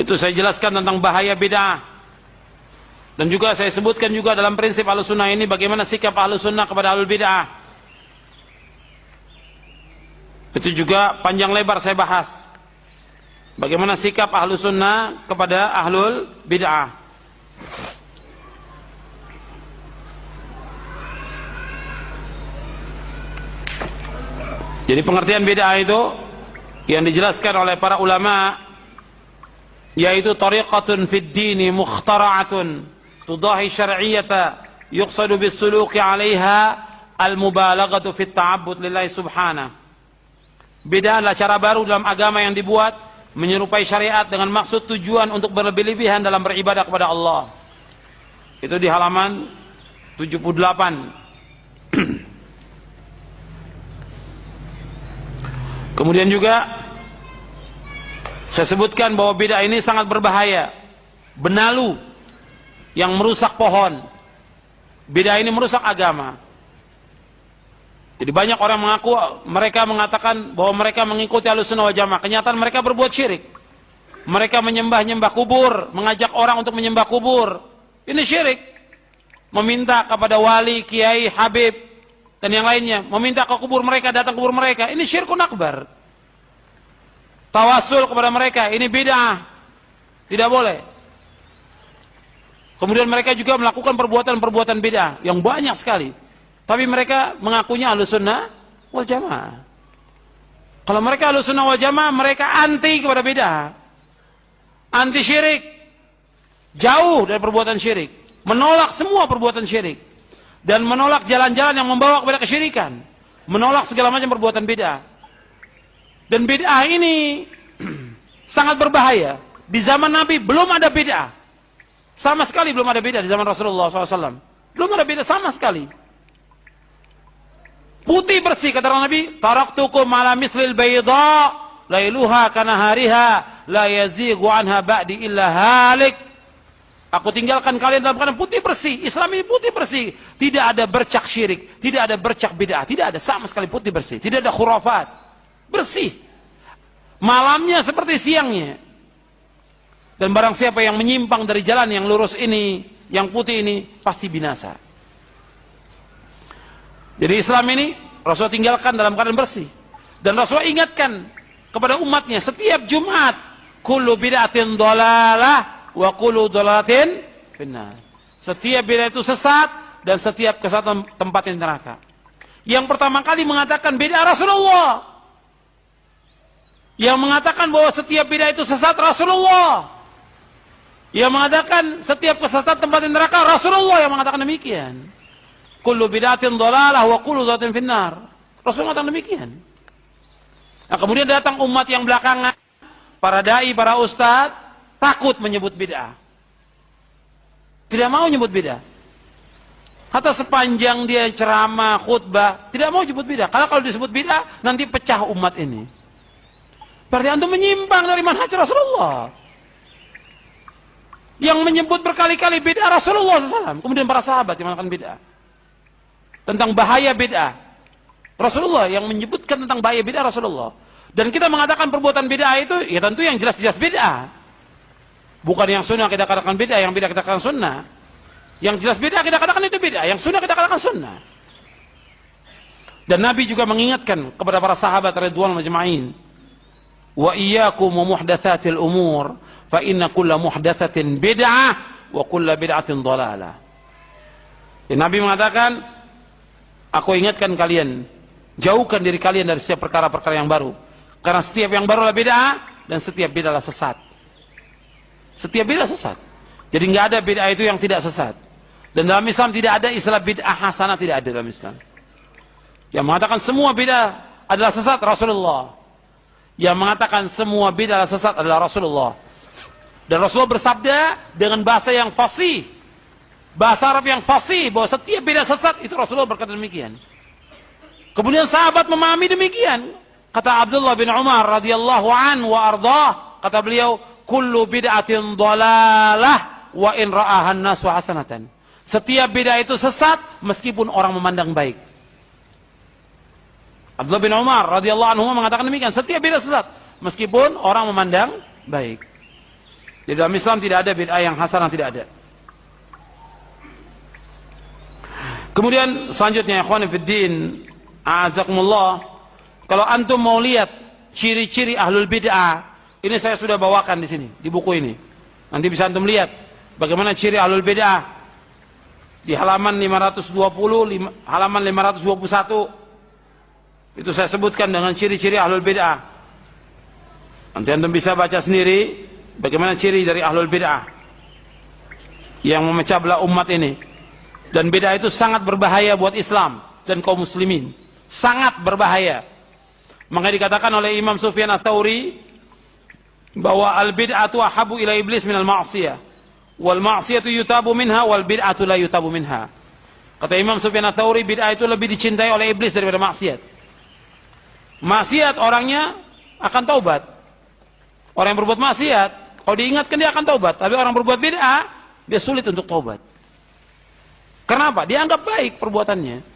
Itu saya jelaskan tentang bahaya bid'ah. Dan juga saya sebutkan juga dalam prinsip Ahlussunnah ini bagaimana sikap Ahlussunnah kepada ahlul bid'ah. Itu juga panjang lebar saya bahas. Bagaimana sikap Ahlussunnah kepada ahlul bid'ah. Jadi pengertian bid'ah itu yang dijelaskan oleh para ulama yaitu tariqatun fid dini mukhtara'atun tudahi syar'iyyata yuqsadu bis-suluki 'alaiha al-mubalaghatu fit ta'abbud lillahi subhanahu. Bid'ah adalah cara baru dalam agama yang dibuat menyerupai syariat dengan maksud tujuan untuk berlebih-lebihan dalam beribadah kepada Allah. Itu di halaman 78. Kemudian juga saya sebutkan bahwa bid'ah ini sangat berbahaya. Benalu yang merusak pohon. Bid'ah ini merusak agama. Jadi banyak orang mengaku, mereka mengatakan bahwa mereka mengikuti Ahlussunnah wal Jamaah. Kenyataan mereka berbuat syirik. Mereka menyembah-nyembah kubur, mengajak orang untuk menyembah kubur. Ini syirik. Meminta kepada wali, kiai, habib, dan yang lainnya. Meminta ke kubur mereka, datang ke kubur mereka. Ini syirkun akbar. Tawasul kepada mereka. Ini bid'ah. Tidak boleh. Kemudian mereka juga melakukan perbuatan-perbuatan bid'ah. Yang banyak sekali. Tapi mereka mengakunya Ahlussunnah wal Jamaah. Kalau mereka Ahlussunnah wal Jamaah, mereka anti kepada bid'ah. Anti syirik. Jauh dari perbuatan syirik. Menolak semua perbuatan syirik. Dan menolak jalan-jalan yang membawa kepada kesyirikan. Menolak segala macam perbuatan bid'ah. Dan bid'ah ini sangat berbahaya. Di zaman Nabi belum ada bid'ah. Sama sekali belum ada bid'ah di zaman Rasulullah SAW. Belum ada bid'ah sama sekali. Putih bersih kata Nabi, taraktukum ala mithlil bayda lailuha kanahariha la yazighu anha ba'di illa halik. Aku tinggalkan kalian dalam keadaan putih bersih. Islam ini putih bersih. Tidak ada bercak syirik. Tidak ada bercak bid'ah. Tidak ada sama sekali putih bersih. Tidak ada khurafat. Bersih. Malamnya seperti siangnya. Dan barang siapa yang menyimpang dari jalan yang lurus ini, yang putih ini, pasti binasa. Jadi Islam ini Rasulullah tinggalkan dalam keadaan bersih. Dan Rasulullah ingatkan kepada umatnya setiap Jumat, kullu bid'atin dhalalah wa kullu dhalalatin finnar. Setiap bid'ah itu sesat dan setiap kesesatan tempatnya neraka. Yang pertama kali mengatakan bid'ah Rasulullah. Yang mengatakan bahwa setiap bid'ah itu sesat Rasulullah. Yang mengatakan setiap kesesatan tempatnya neraka Rasulullah yang mengatakan demikian. Kullu bid'atin dhalalah wa kullu dhalalatin finnar. Rasulullah mengatakan demikian. Nah, kemudian datang umat yang belakangan, para dai, para ustadz takut menyebut bid'ah. Tidak mau menyebut bid'ah. Hatta sepanjang dia ceramah, khutbah, tidak mau menyebut bid'ah. Karena kalau disebut bid'ah, nanti pecah umat ini. Berarti antum menyimpang dari manhaj Rasulullah. Yang menyebut berkali-kali bid'ah Rasulullah SAW. Kemudian para sahabat yang melakukan bid'ah. Tentang bahaya bid'ah. Rasulullah yang menyebutkan tentang bahaya bid'ah Rasulullah. Dan kita mengatakan perbuatan bid'ah itu, ya tentu yang jelas-jelas bid'ah. Bukan yang sunnah kita katakan bid'ah, yang bid'ah kita katakan sunnah. Yang jelas bid'ah kita katakan itu bid'ah, yang sunnah kita katakan sunnah. Dan Nabi juga mengingatkan kepada para sahabat radhiyallahu majma'in, wa iyyakum wa muhdatsatil umur, fa inna kulla muhdatsatin bid'ah wa kulla bid'atin dhalalah. Ya, Nabi mengatakan, aku ingatkan kalian, jauhkan diri kalian dari setiap perkara-perkara yang baru. Karena setiap yang baru adalah bid'ah dan setiap bid'ah adalah sesat. Setiap bid'ah sesat. Jadi nggak ada bid'ah itu yang tidak sesat. Dan dalam Islam tidak ada istilah bid'ah hasanah, tidak ada dalam Islam. Yang mengatakan semua bid'ah adalah sesat Rasulullah. Yang mengatakan semua bid'ah adalah sesat adalah Rasulullah. Dan Rasulullah bersabda dengan bahasa yang fasih. Bahasa Arab yang fasih bahwa setiap bid'ah sesat, itu Rasulullah berkata demikian. Kemudian sahabat memahami demikian. Kata Abdullah bin Umar radhiyallahu anhu wa ardhah, kata beliau, kullu bid'atin dhalalah wa in ra'ahan nasu hasanatan. Setiap bid'ah itu sesat meskipun orang memandang baik. Abdullah bin Umar radhiyallahu anhu mengatakan demikian, setiap bid'ah sesat meskipun orang memandang baik. Di dalam Islam tidak ada bid'ah yang hasanah, tidak ada. Kemudian selanjutnya, ikhwan fiddin, a'azakumullah, kalau antum mau lihat ciri-ciri ahlul bid'ah, ini saya sudah bawakan di sini, di buku ini. Nanti bisa antum lihat bagaimana ciri ahlul bid'ah di halaman 520, halaman 521. Itu saya sebutkan dengan ciri-ciri ahlul bid'ah. Nanti antum bisa baca sendiri bagaimana ciri dari ahlul bid'ah yang memecah belah umat ini. Dan bid'ah itu sangat berbahaya buat Islam dan kaum muslimin. Sangat berbahaya. Maka dikatakan oleh Imam Sufyan Ats-Tsauri bahwa al-bid'atu ahabu ila iblis minal ma'siyah. Wal ma'siyatu yutabu minha wal bid'atu la yutabu minha. Kata Imam Sufyan Ats-Tsauri, bid'ah itu lebih dicintai oleh iblis daripada maksiat. Maksiat orangnya akan taubat. Orang yang berbuat maksiat, kalau diingatkan dia akan taubat. Tapi orang berbuat bid'ah, dia sulit untuk taubat. Kenapa? Dia anggap baik perbuatannya.